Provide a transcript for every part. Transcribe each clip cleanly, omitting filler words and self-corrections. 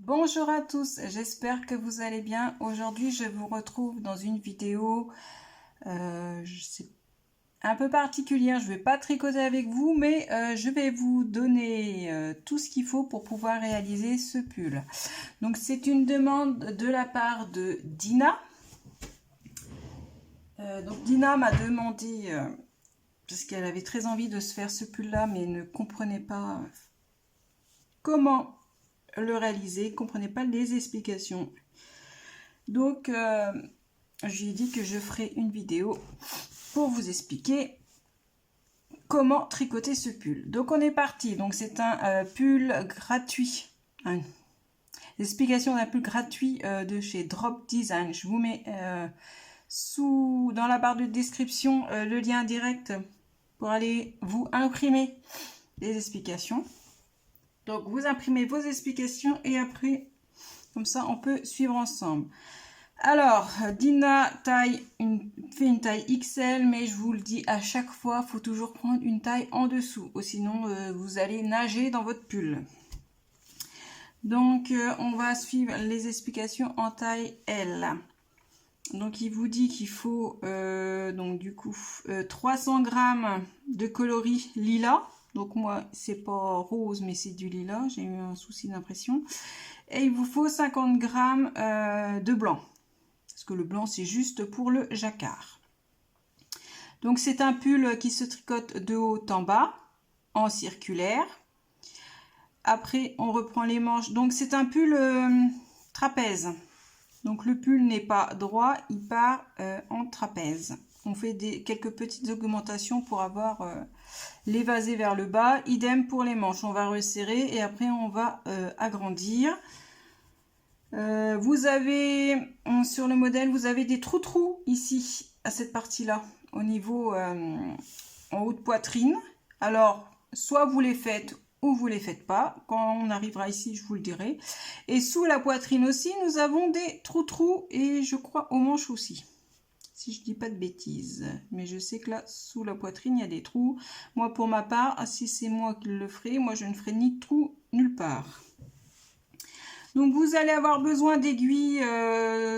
Bonjour à tous, j'espère que vous allez bien. Aujourd'hui, je vous retrouve dans une vidéo c'est un peu particulière. Je ne vais pas tricoter avec vous, mais je vais vous donner tout ce qu'il faut pour pouvoir réaliser ce pull. Donc, c'est une demande de la part de Dina. Donc, Dina m'a demandé, parce qu'elle avait très envie de se faire ce pull-là, mais ne comprenait pas comment le réaliser, comprenait pas les explications. Donc, je lui ai dit que je ferai une vidéo pour vous expliquer comment tricoter ce pull. Donc, on est parti. Donc, c'est un pull gratuit. L'explication d'un pull gratuit de chez Drop Design. Je vous mets dans la barre de description le lien direct pour aller vous imprimer les explications. Donc, vous imprimez vos explications et après, comme ça, on peut suivre ensemble. Alors, Dina fait une taille XL, mais je vous le dis à chaque fois, il faut toujours prendre une taille en dessous, ou sinon vous allez nager dans votre pull. Donc, on va suivre les explications en taille L. Donc, il vous dit qu'il faut, donc du coup, 300 g de coloris lilas. Donc, moi, c'est pas rose, mais c'est du lilas. J'ai eu un souci d'impression. Et il vous faut 50 g de blanc. Parce que le blanc, c'est juste pour le jacquard. Donc, c'est un pull qui se tricote de haut en bas, en circulaire. Après, on reprend les manches. Donc, c'est un pull trapèze. Donc, le pull n'est pas droit, il part en trapèze. On fait quelques petites augmentations pour avoir l'évasé vers le bas. Idem pour les manches. On va resserrer et après, on va agrandir. Vous avez, sur le modèle, vous avez des trous ici, à cette partie-là, au niveau en haut de poitrine. Alors, soit vous les faites ou vous les faites pas. Quand on arrivera ici, je vous le dirai. Et sous la poitrine aussi, nous avons des trous et je crois aux manches aussi. Si je dis pas de bêtises. Mais je sais que là, sous la poitrine, il y a des trous. Moi, pour ma part, si c'est moi qui le ferai, moi, je ne ferai ni de trous nulle part. Donc, vous allez avoir besoin d'aiguilles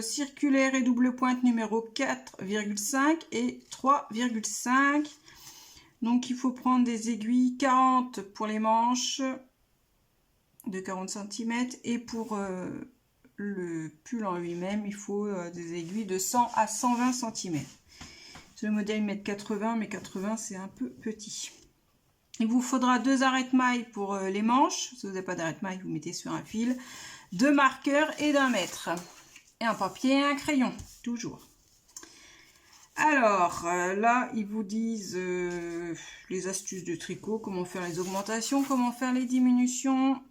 circulaires et double pointe numéro 4,5 et 3,5. Donc, il faut prendre des aiguilles 40 pour les manches de 40 cm. Et pour le pull en lui-même, il faut des aiguilles de 100 à 120 cm. Ce modèle, il met 80, mais 80, c'est un peu petit. Il vous faudra 2 arrêtes-mailles pour les manches. Si vous n'avez pas d'arrêt-mailles, vous mettez sur un fil. 2 marqueurs et d'1 mètre. Et un papier et un crayon, toujours. Alors, là, ils vous disent les astuces de tricot, comment faire les augmentations, comment faire les diminutions.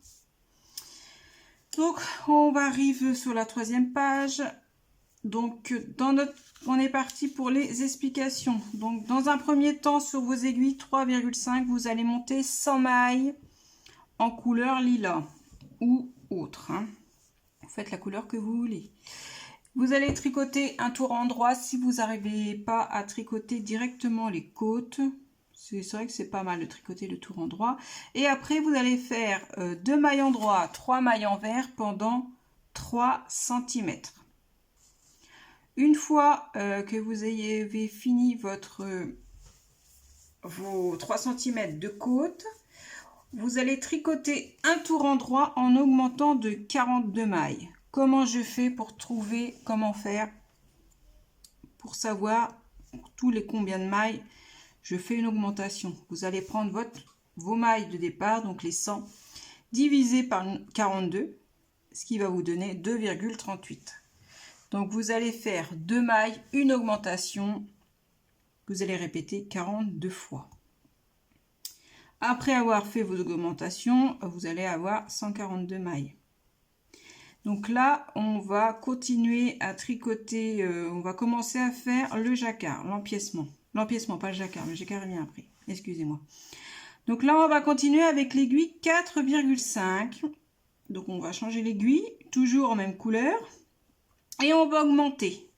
Donc, on arrive sur la 3e page. Donc, on est parti pour les explications. Donc, dans un premier temps, sur vos aiguilles 3,5, vous allez monter 100 mailles en couleur lilas ou autre. Vous faites la couleur que vous voulez. Vous allez tricoter un tour en droit si vous n'arrivez pas à tricoter directement les côtes. C'est vrai que c'est pas mal de tricoter le tour en droit. Et après, vous allez faire 2 mailles en droit, 3 mailles envers pendant 3 cm. Une fois que vous avez fini vos 3 cm de côte, vous allez tricoter un tour en droit en augmentant de 42 mailles. Comment je fais pour trouver comment faire pour savoir tous les combien de mailles je fais une augmentation? Vous allez prendre vos mailles de départ, donc les 100, divisé par 42, ce qui va vous donner 2,38. Donc vous allez faire 2 mailles, une augmentation, vous allez répéter 42 fois. Après avoir fait vos augmentations, vous allez avoir 142 mailles. Donc là, on va continuer à tricoter, on va commencer à faire le jacquard, l'empiècement. L'empiècement, pas le jacquard vient après, excusez-moi. Donc là, on va continuer avec l'aiguille 4,5. Donc on va changer l'aiguille, toujours en même couleur. Et on va augmenter.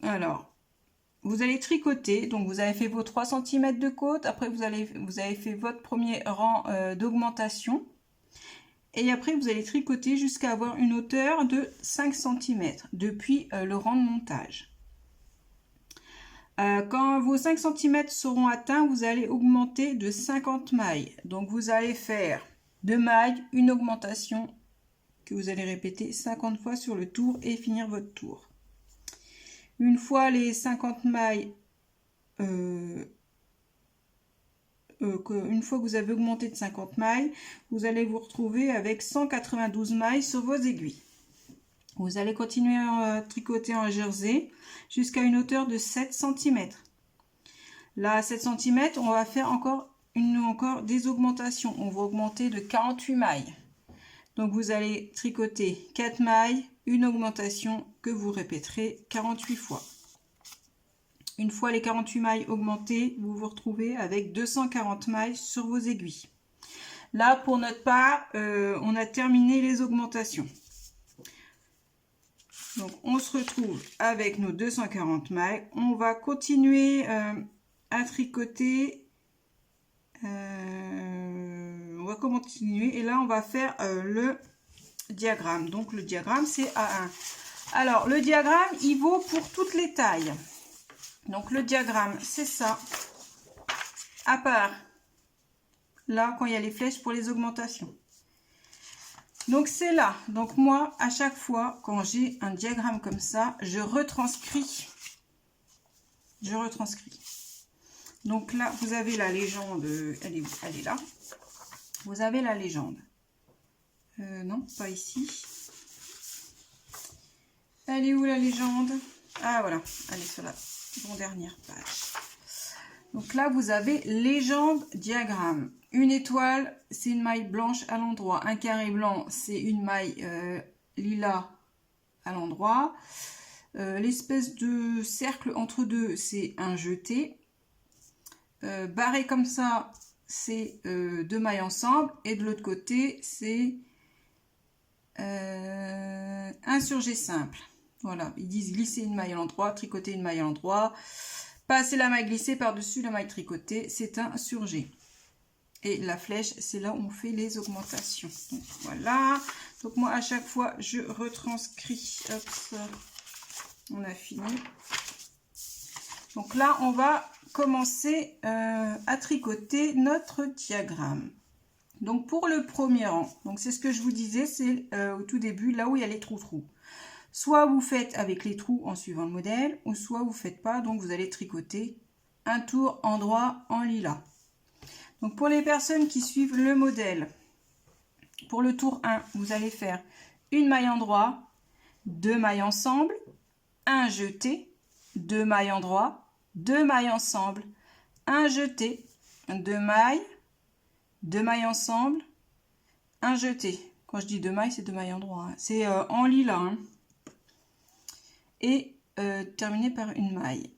Alors, vous allez tricoter, donc vous avez fait vos 3 cm de côte, après vous avez fait votre premier rang d'augmentation. Et après, vous allez tricoter jusqu'à avoir une hauteur de 5 cm depuis le rang de montage. Quand vos 5 cm seront atteints, vous allez augmenter de 50 mailles. Donc, vous allez faire 2 mailles, une augmentation que vous allez répéter 50 fois sur le tour et finir votre tour. Une fois les 50 mailles, une fois que vous avez augmenté de 50 mailles, vous allez vous retrouver avec 192 mailles sur vos aiguilles. Vous allez continuer à tricoter en jersey jusqu'à une hauteur de 7 cm. Là, à 7 cm, on va faire encore des augmentations. On va augmenter de 48 mailles. Donc, vous allez tricoter 4 mailles, une augmentation que vous répéterez 48 fois. Une fois les 48 mailles augmentées, vous vous retrouvez avec 240 mailles sur vos aiguilles. Là, pour notre part, on a terminé les augmentations. Donc, on se retrouve avec nos 240 mailles. On va continuer à tricoter. On va continuer. Et là, on va faire le diagramme. Donc, le diagramme, c'est A1. Alors, le diagramme, il vaut pour toutes les tailles. Donc, le diagramme, c'est ça. À part là, quand il y a les flèches pour les augmentations. Donc, c'est là. Donc, moi, à chaque fois, quand j'ai un diagramme comme ça, je retranscris. Donc, là, vous avez la légende. Elle est là. Vous avez la légende. Non, pas ici. Elle est où, la légende? Ah, voilà. Elle est sur la dernière page. Donc là, vous avez légende diagramme. Une étoile, c'est une maille blanche à l'endroit. Un carré blanc, c'est une maille lilas à l'endroit. L'espèce de cercle entre deux, c'est un jeté. Barré comme ça, c'est 2 mailles ensemble. Et de l'autre côté, c'est un surjet simple. Voilà, ils disent glisser une maille à l'endroit, tricoter une maille à l'endroit, passer la maille glissée par-dessus la maille tricotée, c'est un surjet. Et la flèche, c'est là où on fait les augmentations. Donc, voilà. Donc moi, à chaque fois, je retranscris. Hop, ça. On a fini. Donc là, on va commencer à tricoter notre diagramme. Donc pour le premier rang, donc c'est ce que je vous disais, c'est au tout début, là où il y a les trous-trous. Soit vous faites avec les trous en suivant le modèle, ou soit vous ne faites pas, donc vous allez tricoter un tour endroit en lilas. Donc pour les personnes qui suivent le modèle, pour le tour 1, vous allez faire une maille endroit, 2 mailles ensemble, un jeté, 2 mailles endroit, 2 mailles ensemble, un jeté, 2 mailles, 2 mailles ensemble, un jeté. Quand je dis 2 mailles, c'est 2 mailles endroit. Hein. C'est en lilas. Hein. Et terminé par une maille.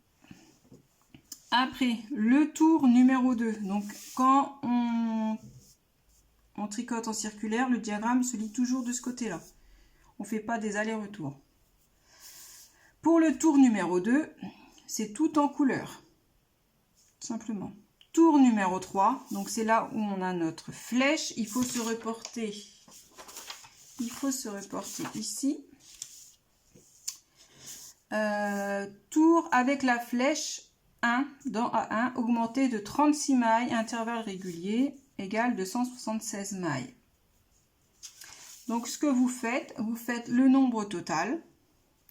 Après, le tour numéro 2. Donc, quand on tricote en circulaire, le diagramme se lit toujours de ce côté-là. On ne fait pas des allers-retours. Pour le tour numéro 2, c'est tout en couleur. Simplement. Tour numéro 3. Donc, c'est là où on a notre flèche. Il faut se reporter. Ici. Tour avec la flèche 1 dans A1 augmenté de 36 mailles, intervalle régulier, égale 276 mailles. Donc ce que vous faites le nombre total,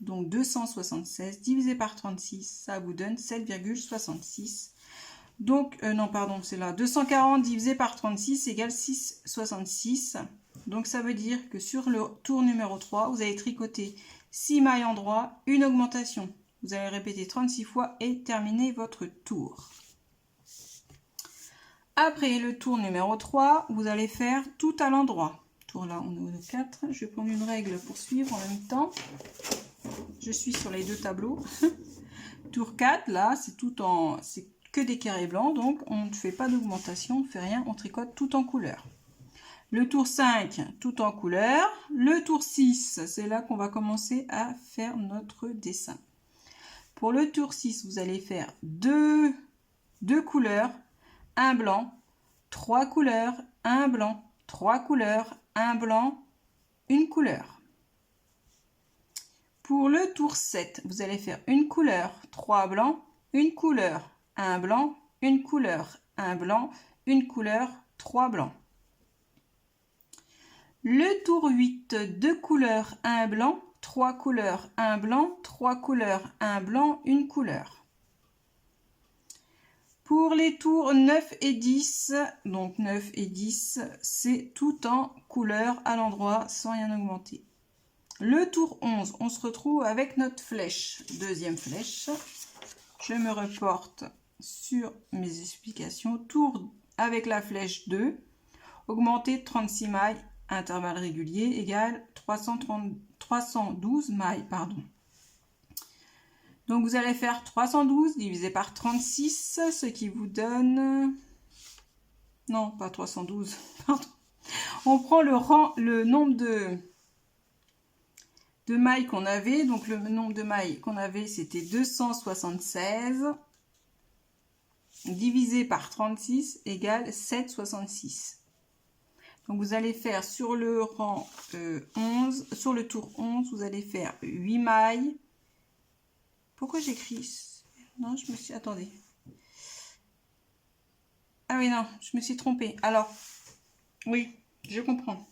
donc 276 divisé par 36, ça vous donne 7,66. Donc, non pardon, c'est là, 240 divisé par 36 égale 6,66. Donc ça veut dire que sur le tour numéro 3, vous allez tricoter 6 mailles endroit, une augmentation. Vous allez répéter 36 fois et terminer votre tour. Après le tour numéro 3, vous allez faire tout à l'endroit. Tour là, on est au 4. Je vais prendre une règle pour suivre en même temps. Je suis sur les deux tableaux. Tour 4, là, c'est que des carrés blancs, donc on ne fait pas d'augmentation, on ne fait rien, on tricote tout en couleur. Le tour 5, tout en couleur. Le tour 6, c'est là qu'on va commencer à faire notre dessin. Pour le tour 6, vous allez faire deux couleurs, un blanc, 3 couleurs, un blanc, 3 couleurs, un blanc, une couleur. Pour le tour 7, vous allez faire une couleur, 3 blancs, une couleur, un blanc, une couleur, un blanc, une couleur, 3 blancs. Le tour 8, 2 couleurs, un blanc, 3 couleurs, un blanc, 3 couleurs, un blanc, une couleur. Pour les tours 9 et 10, donc 9 et 10, c'est tout en couleur à l'endroit sans rien augmenter. Le tour 11, on se retrouve avec notre flèche, deuxième flèche. Je me reporte sur mes explications. Tour avec la flèche 2, augmenter de 36 mailles, intervalle régulier égale 312 mailles. Donc vous allez faire 312 divisé par 36, ce qui vous donne... Non, pas 312, pardon. On prend le nombre de mailles qu'on avait. Donc le nombre de mailles qu'on avait, c'était 276. Divisé par 36 égale 7,66. Donc vous allez faire sur le rang 11, sur le tour 11, vous allez faire 8 mailles. Pourquoi j'écris? Non, je me suis... Attendez. Ah oui, non, je me suis trompée. Alors, oui, je comprends.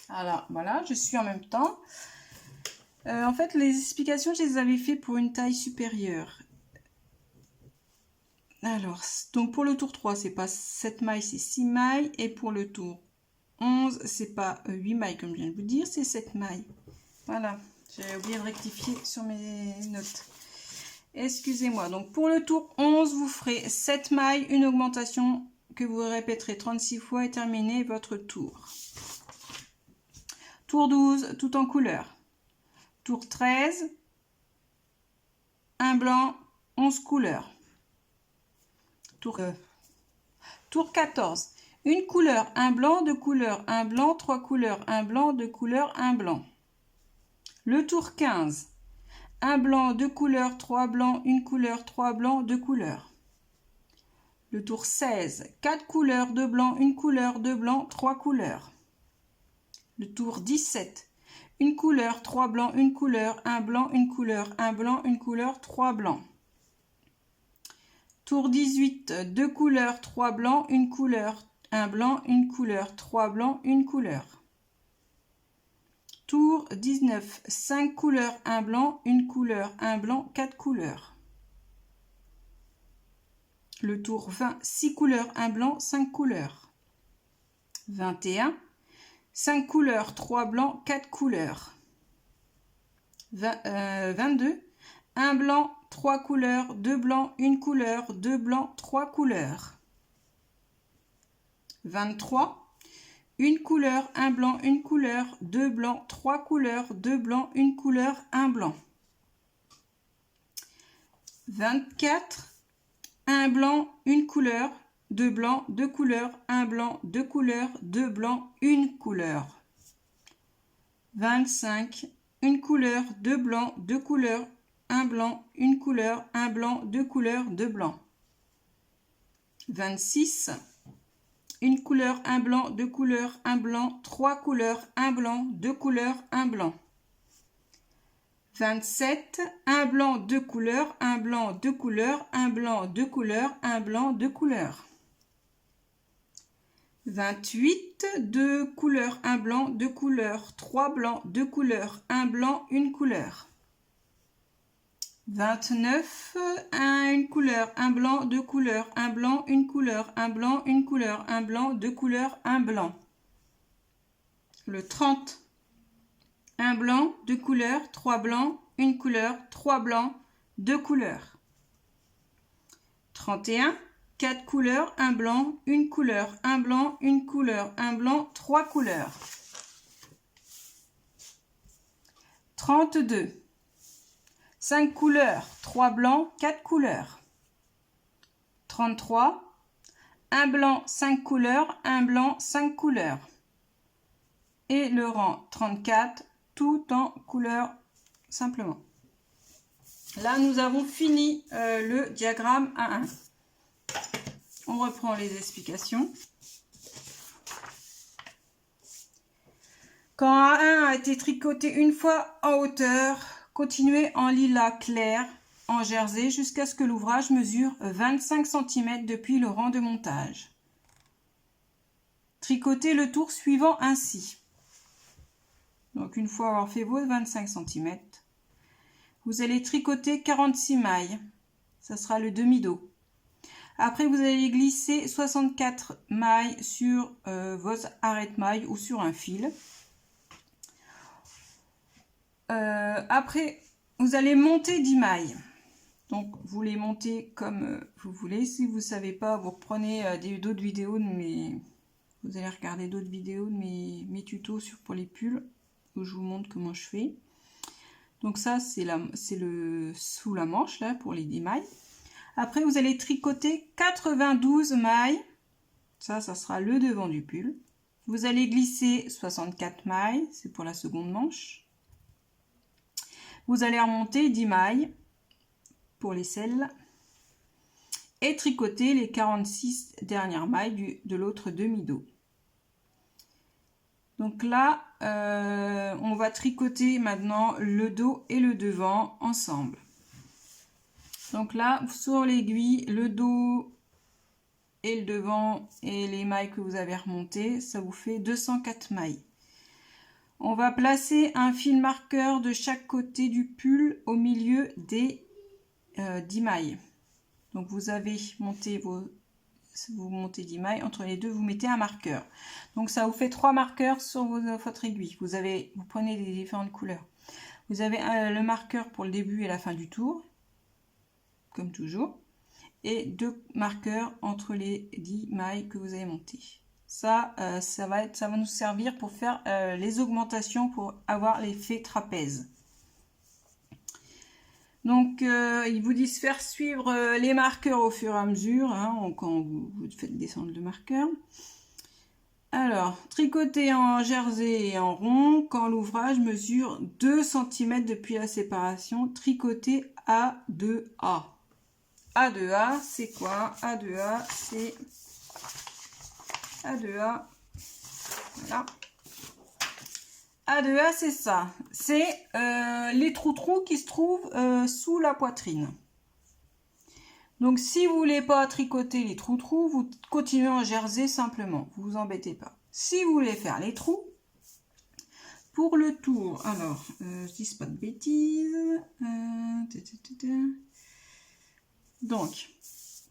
Alors, voilà, je suis en même temps. En fait, les explications, je les avais fait pour une taille supérieure. Alors, donc pour le tour 3, c'est pas 7 mailles, c'est 6 mailles. Et pour le tour 11, c'est pas 8 mailles, comme je viens de vous dire, c'est 7 mailles. Voilà, j'ai oublié de rectifier sur mes notes. Excusez-moi. Donc pour le tour 11, vous ferez 7 mailles, une augmentation que vous répéterez 36 fois et terminez votre tour. Tour 12, tout en couleur. Tour 13, un blanc, 11 couleurs. Tour 14, une couleur, un blanc, 2 couleurs, un blanc, 3 couleurs, un blanc, 2 couleurs, un blanc. Le tour 15, un blanc, 2 couleurs, 3 blancs, une couleur, 3 blancs, 2 couleurs. Le tour 16, 4 couleurs, 2 blancs, une couleur, 2 blancs, 3 couleurs. Le tour 17, une couleur, 3 blancs, une couleur, un blanc, une couleur, un blanc, une couleur, 3 blancs. Tour 18, 2 couleurs, 3 blancs, une couleur, un blanc, une couleur, 3 blancs, une couleur. Tour 19, 5 couleurs, un blanc, une couleur, un blanc, 4 couleurs. Le tour 20, 6 couleurs, un blanc, 5 couleurs. 21, 5 couleurs, 3 blancs, 4 couleurs. 22, 1 blanc, 3 couleurs, 2 blancs, une couleur, 2 blancs, 3 couleurs. 23, une couleur, un blanc, une couleur, 2 blancs, 3 couleurs, 2 blancs, une couleur, un blanc. 24, un blanc, une couleur, 2 blancs, 2 couleurs, un blanc, 2 couleurs, 2 blancs, une couleur. 25, une couleur, 2 blancs, 2 couleurs, un blanc, une couleur, un blanc, 2 couleurs, 2 blancs. 26, une couleur, un blanc, 2 couleurs, un blanc, 3 couleurs, un blanc, 2 couleurs, un blanc. 27, un blanc, 2 couleurs, un blanc, 2 couleurs, un blanc, 2 couleurs, un blanc, 2 couleurs. 28, 2 couleurs, un blanc, 2 couleurs, 3 blancs, 2 couleurs, un blanc, une couleur. 29, une couleur, un blanc, 2 couleurs, un blanc, une couleur, un blanc, une couleur, un blanc, 2 couleurs, un blanc. Le 30, un blanc, 2 couleurs, 3 blancs, une couleur, 3 blancs, 2 couleurs. 31, 4 couleurs, un blanc, une couleur, un blanc, une couleur, un blanc, 3 couleurs. 32, 5 couleurs, 3 blancs, 4 couleurs. 33, un blanc, 5 couleurs, un blanc, 5 couleurs. Et le rang 34, tout en couleur simplement. Là, nous avons fini le diagramme A1. On reprend les explications. Quand un a été tricoté une fois en hauteur, continuez en lilas clair, en jersey, jusqu'à ce que l'ouvrage mesure 25 cm depuis le rang de montage. Tricotez le tour suivant ainsi. Donc une fois avoir fait vos 25 cm, vous allez tricoter 46 mailles. Ça sera le demi-dos. Après, vous allez glisser 64 mailles sur vos arrêtes-mailles ou sur un fil. Après, vous allez monter 10 mailles. Donc, vous les montez comme vous voulez. Si vous ne savez pas, vous reprenez d'autres vidéos de mes... Vous allez regarder d'autres vidéos de mes tutos pour les pulls où je vous montre comment je fais. Donc ça, c'est le sous la manche là pour les 10 mailles. Après, vous allez tricoter 92 mailles. Ça sera le devant du pull. Vous allez glisser 64 mailles. C'est pour la seconde manche. Vous allez remonter 10 mailles pour les selles. Et tricoter les 46 dernières mailles de l'autre demi-dos. Donc là, on va tricoter maintenant le dos et le devant ensemble. Donc là, sur l'aiguille, le dos et le devant et les mailles que vous avez remontées, ça vous fait 204 mailles. On va placer un fil marqueur de chaque côté du pull au milieu des 10 mailles. Donc vous avez monté vous montez 10 mailles, entre les deux vous mettez un marqueur. Donc ça vous fait 3 marqueurs sur votre aiguille. Vous prenez les différentes couleurs. Vous avez le marqueur pour le début et la fin du tour, comme toujours, et 2 marqueurs entre les 10 mailles que vous avez montées. Ça va nous servir pour faire les augmentations pour avoir l'effet trapèze. Donc, ils vous disent faire suivre les marqueurs au fur et à mesure, hein, quand vous faites descendre le marqueur. Alors, tricoter en jersey et en rond quand l'ouvrage mesure 2 cm depuis la séparation. Tricoter A2A. A2A, c'est quoi? A2A, c'est... A2A, voilà. A2A, c'est ça. C'est les trous qui se trouvent sous la poitrine. Donc, si vous voulez pas tricoter les trous, vous continuez en jersey simplement. Vous vous embêtez pas. Si vous voulez faire les trous, pour le tour, alors, je dis pas de bêtises. Donc,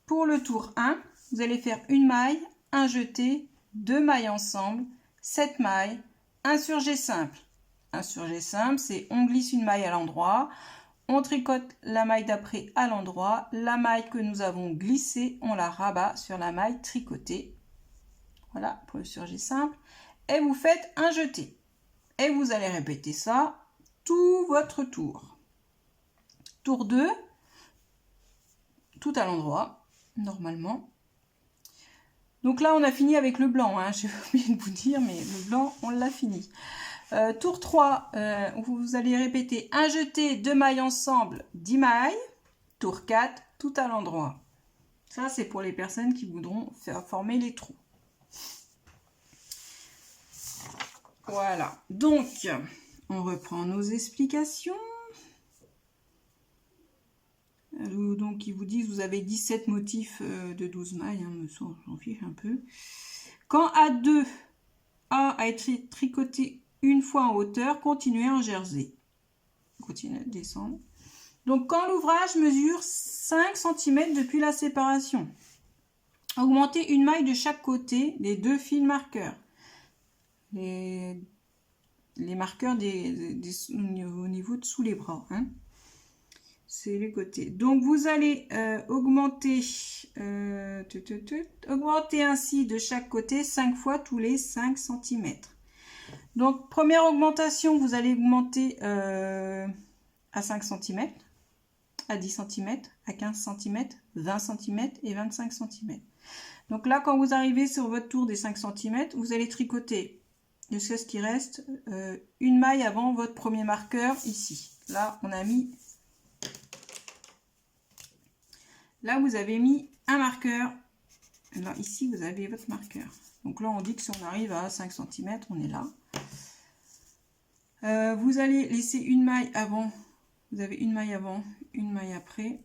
pour le tour 1, vous allez faire une maille, un jeté, 2 mailles ensemble, 7 mailles, un surjet simple. Un surjet simple, c'est on glisse une maille à l'endroit, on tricote la maille d'après à l'endroit, la maille que nous avons glissée, on la rabat sur la maille tricotée. Voilà pour le surjet simple. Et vous faites un jeté. Et vous allez répéter ça tout votre tour. Tour 2, tout à l'endroit, normalement. Donc là, on a fini avec le blanc, hein. J'ai oublié de vous dire, mais le blanc, on l'a fini. Tour 3, vous allez répéter un jeté, 2 mailles ensemble, 10 mailles. Tour 4, tout à l'endroit. Ça, c'est pour les personnes qui voudront faire former les trous. Voilà. Donc, on reprend nos explications. Donc, ils vous disent, vous avez 17 motifs de 12 mailles, hein, j'en fiche un peu. Quand A2 a été tricoté une fois en hauteur, continuez en jersey. Continuez à descendre. Donc, quand l'ouvrage mesure 5 cm depuis la séparation, augmentez une maille de chaque côté des 2 fils marqueurs. Les marqueurs au niveau de sous les bras, hein. C'est les côtés. Donc vous allez augmenter ainsi de chaque côté 5 fois tous les 5 cm. Donc première augmentation, vous allez augmenter à 5 cm, à 10 cm, à 15 cm, 20 cm et 25 cm. Donc là, quand vous arrivez sur votre tour des 5 cm, vous allez tricoter jusqu'à ce qu'il reste une maille avant votre premier marqueur ici. Là, on a mis... Là, vous avez mis un marqueur. Là, ici, vous avez votre marqueur. Donc là, on dit que si on arrive à 5 cm, on est là. Vous allez laisser une maille avant. Vous avez une maille avant, une maille après,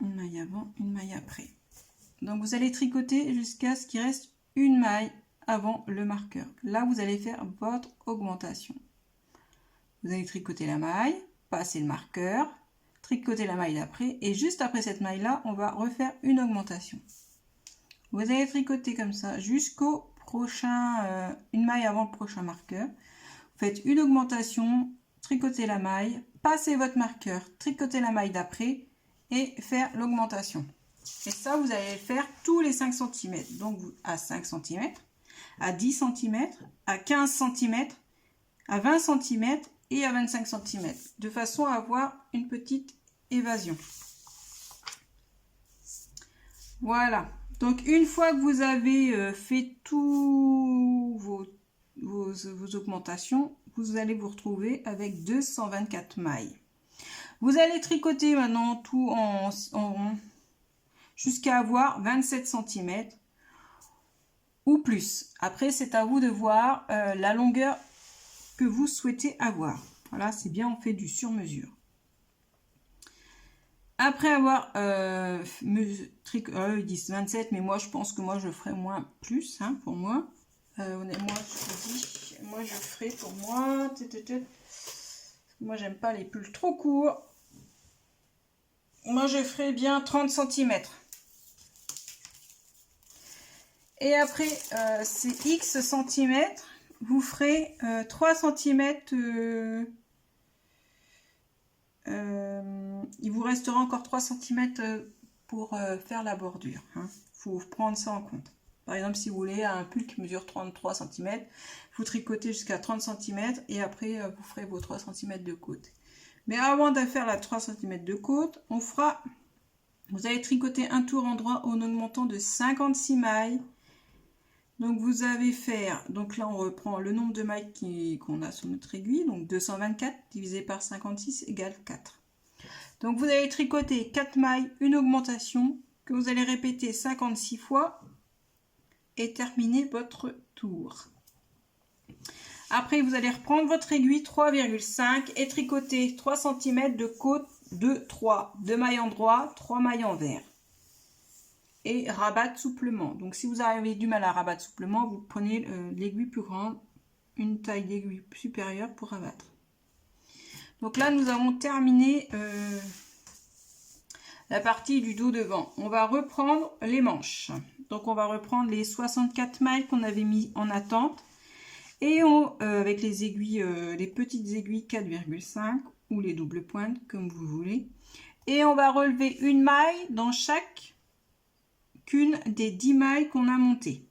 une maille avant, une maille après. Donc vous allez tricoter jusqu'à ce qu'il reste une maille avant le marqueur. Là, vous allez faire votre augmentation. Vous allez tricoter la maille, passer le marqueur, tricoter la maille d'après, et juste après cette maille là, on va refaire une augmentation. Vous allez tricoter comme ça jusqu'au prochain, une maille avant le prochain marqueur. Vous faites une augmentation, tricotez la maille, passez votre marqueur, tricotez la maille d'après et faire l'augmentation. Et ça, vous allez le faire tous les 5 cm. Donc à 5 cm, à 10 cm, à 15 cm, à 20 cm et à 25 cm, de façon à avoir une petite évasion. Voilà. Donc une fois que vous avez fait tous vos augmentations, vous allez vous retrouver avec 224 mailles. Vous allez tricoter maintenant tout en rond jusqu'à avoir 27 cm ou plus. Après, c'est à vous de voir la longueur que vous souhaitez avoir. Voilà, c'est bien, on fait du sur-mesure. Après avoir ils disent 27, mais moi je pense que moi je ferai moins plus, hein, pour moi. Moi je ferai pour moi. Moi j'aime pas les pulls trop courts. Moi je ferai bien 30 cm. Et après c'est X centimètres, vous ferez 3 cm. Il vous restera encore 3 cm pour faire la bordure. Hein. Faut prendre ça en compte. Par exemple, si vous voulez un pull qui mesure 33 cm, vous tricotez jusqu'à 30 cm et après vous ferez vos 3 cm de côte. Mais avant de faire la 3 cm de côte, vous allez tricoter un tour endroit en augmentant de 56 mailles. Donc vous allez faire, donc là on reprend le nombre de mailles qu'on a sur notre aiguille, donc 224 divisé par 56 égale 4. Donc vous allez tricoter 4 mailles, une augmentation que vous allez répéter 56 fois et terminer votre tour. Après vous allez reprendre votre aiguille 3,5 et tricoter 3 cm de côte de 3, 2 mailles en droit, 3 mailles envers. Et rabattre souplement. Donc si vous avez du mal à rabattre souplement, vous prenez l'aiguille plus grande, une taille d'aiguille supérieure pour rabattre. Donc là nous avons terminé la partie du dos devant. On va reprendre les manches. Donc on va reprendre les 64 mailles qu'on avait mis en attente. Et avec les aiguilles, les petites aiguilles 4,5 ou les doubles pointes comme vous voulez. Et on va relever une maille dans chacune des 10 mailles qu'on a montées.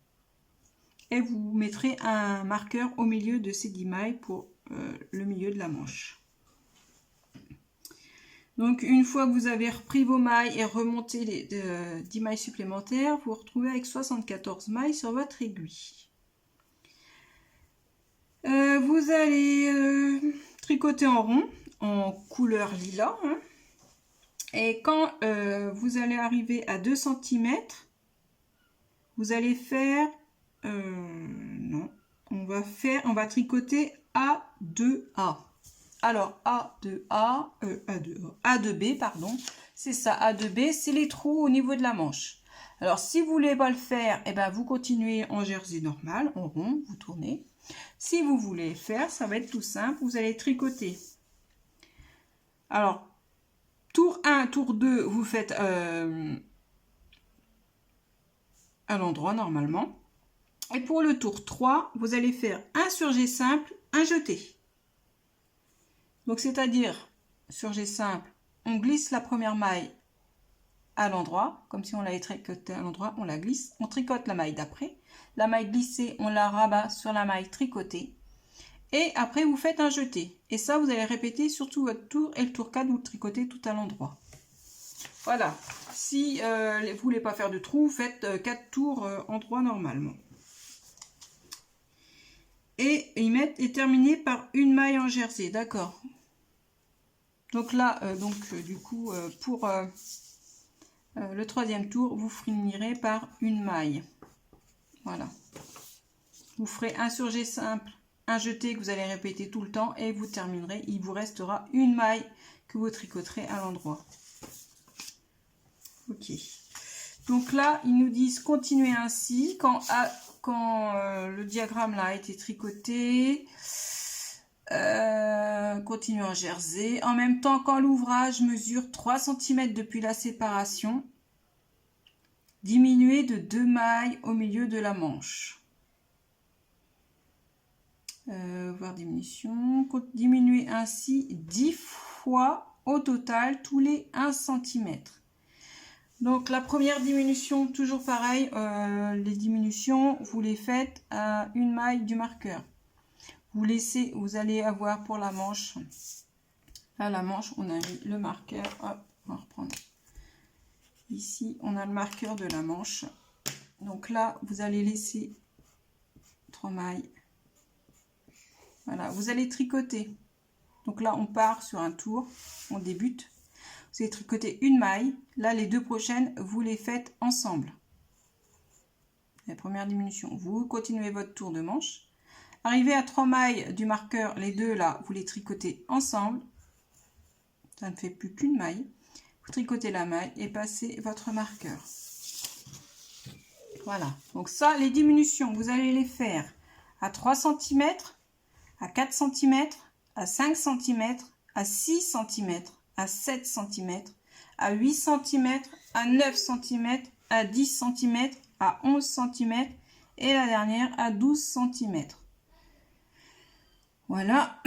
Et vous mettrez un marqueur au milieu de ces 10 mailles pour le milieu de la manche. Donc une fois que vous avez repris vos mailles et remonté les 10 mailles supplémentaires, vous vous retrouvez avec 74 mailles sur votre aiguille. Vous allez tricoter en rond en couleur lilas. Hein. Et quand vous allez arriver à 2 cm, vous allez faire... non, on va tricoter A2A. Alors A2A, A2B, pardon, c'est ça, A2B, c'est les trous au niveau de la manche. Alors si vous voulez pas le faire, eh ben, vous continuez en jersey normal, en rond, vous tournez. Si vous voulez faire, ça va être tout simple, vous allez tricoter. Alors, tour 1, tour 2, vous faites à l'endroit normalement. Et pour le tour 3, vous allez faire un surjet simple, un jeté. Donc, c'est-à-dire, surjet simple, on glisse la première maille à l'endroit, comme si on l'avait tricoté à l'endroit, on la glisse, on tricote la maille d'après. La maille glissée, on la rabat sur la maille tricotée. Et après, vous faites un jeté. Et ça, vous allez répéter sur tout votre tour. Et le tour 4, vous le tricotez tout à l'endroit. Voilà. Si vous ne voulez pas faire de trou, vous faites 4 tours endroit normalement. Et est terminé par une maille en jersey. D'accord. Donc là, du coup, pour le troisième tour, vous finirez par une maille. Voilà. Vous ferez un surjet simple un jeté que vous allez répéter tout le temps et vous terminerez. Il vous restera une maille que vous tricoterez à l'endroit. Ok. Donc là, ils nous disent continuer ainsi quand le diagramme là a été tricoté. Continuer en jersey. En même temps, quand l'ouvrage mesure 3 cm depuis la séparation, diminuer de 2 mailles au milieu de la manche. Voir diminution. Diminuer ainsi 10 fois au total tous les 1 cm. Donc la première diminution, toujours pareil, les diminutions, vous les faites à une maille du marqueur. Vous allez avoir pour la manche, là la manche, on a mis le marqueur, hop, on va reprendre. Ici, on a le marqueur de la manche. Donc là, vous allez laisser 3 mailles. Voilà, vous allez tricoter. Donc là, on part sur un tour, on débute. Vous allez tricoter une maille. Là, les 2 prochaines, vous les faites ensemble. La première diminution, vous continuez votre tour de manche. Arrivé à 3 mailles du marqueur, les 2 là, vous les tricotez ensemble. Ça ne fait plus qu'une maille. Vous tricotez la maille et passez votre marqueur. Voilà. Donc ça, les diminutions, vous allez les faire à 3 cm, à 4 cm, à 5 cm, à 6 cm, à 7 cm, à 8 cm, à 9 cm, à 10 cm, à 11 cm et la dernière à 12 cm. Voilà.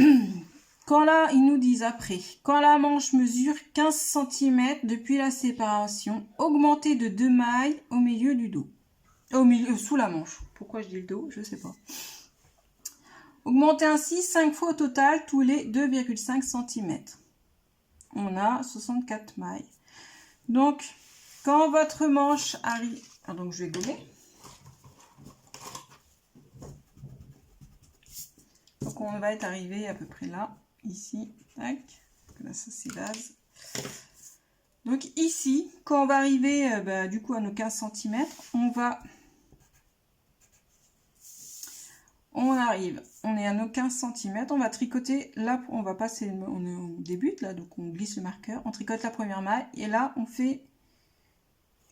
Quand là, ils nous disent après, quand la manche mesure 15 cm depuis la séparation, augmentez de 2 mailles au milieu du dos. Au milieu, sous la manche. Pourquoi je dis le dos, je ne sais pas. Augmentez ainsi 5 fois au total tous les 2,5 cm. On a 64 mailles. Donc, quand votre manche arrive... Ah, donc, je vais gommer. Donc, on va être arrivé à peu près là, ici. Tac. Là, ça, c'est base. Donc, ici, quand on va arriver du coup à nos 15 cm, on est à nos 15 cm, on va tricoter là, on va passer, on débute là, donc on glisse le marqueur, on tricote la première maille et là on fait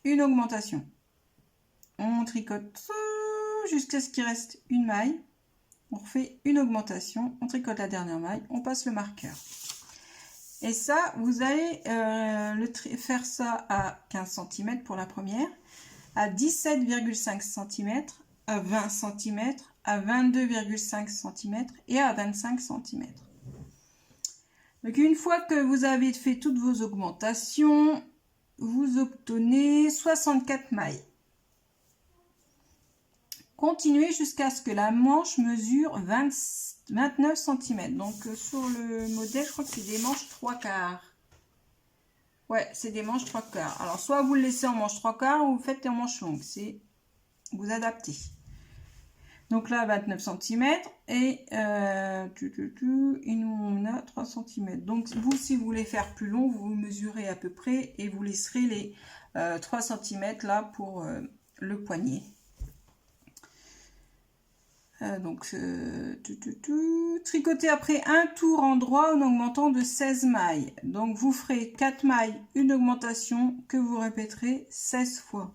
une augmentation. On tricote jusqu'à ce qu'il reste une maille, on refait une augmentation, on tricote la dernière maille, on passe le marqueur. Et ça, vous allez faire ça à 15 cm pour la première, à 17,5 cm, à 20 cm, à 22,5 cm et à 25 cm. Donc une fois que vous avez fait toutes vos augmentations, vous obtenez 64 mailles. Continuez jusqu'à ce que la manche mesure 29 cm. Donc sur le modèle, je crois que c'est des manches 3/4. Ouais, c'est des manches 3/4. Alors soit vous le laissez en manche 3/4 ou vous faites en manche longue. C'est vous adaptez. Donc là, 29 cm et on a 3 cm. Donc vous, si vous voulez faire plus long, vous mesurez à peu près et vous laisserez les 3 cm là pour le poignet. Tricotez après un tour en droit en augmentant de 16 mailles. Donc vous ferez 4 mailles, une augmentation que vous répéterez 16 fois.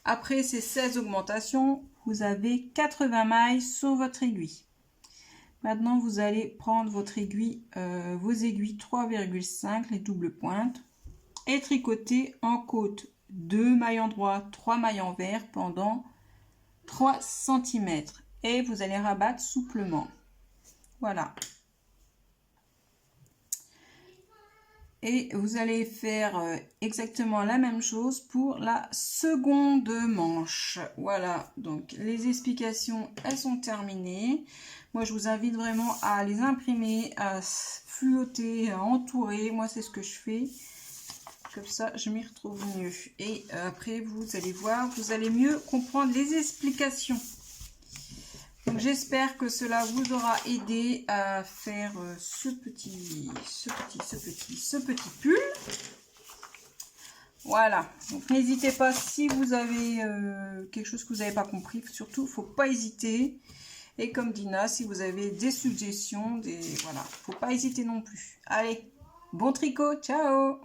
Après ces 16 augmentations, vous avez 80 mailles sur votre aiguille. Maintenant, vous allez prendre votre aiguille, vos aiguilles 3,5, les doubles pointes, et tricoter en côte 2 mailles en droit, 3 mailles envers pendant 3 cm. Et vous allez rabattre souplement. Voilà. Et vous allez faire exactement la même chose pour la seconde manche. Voilà, donc les explications, elles sont terminées. Moi, je vous invite vraiment à les imprimer, à fluoter, à entourer. Moi, c'est ce que je fais. Comme ça, je m'y retrouve mieux. Et après, vous allez voir, vous allez mieux comprendre les explications. Donc j'espère que cela vous aura aidé à faire ce petit pull. Voilà, donc n'hésitez pas si vous avez quelque chose que vous n'avez pas compris, surtout il ne faut pas hésiter. Et comme Dina, si vous avez des suggestions, voilà, faut pas hésiter non plus. Allez, bon tricot, ciao!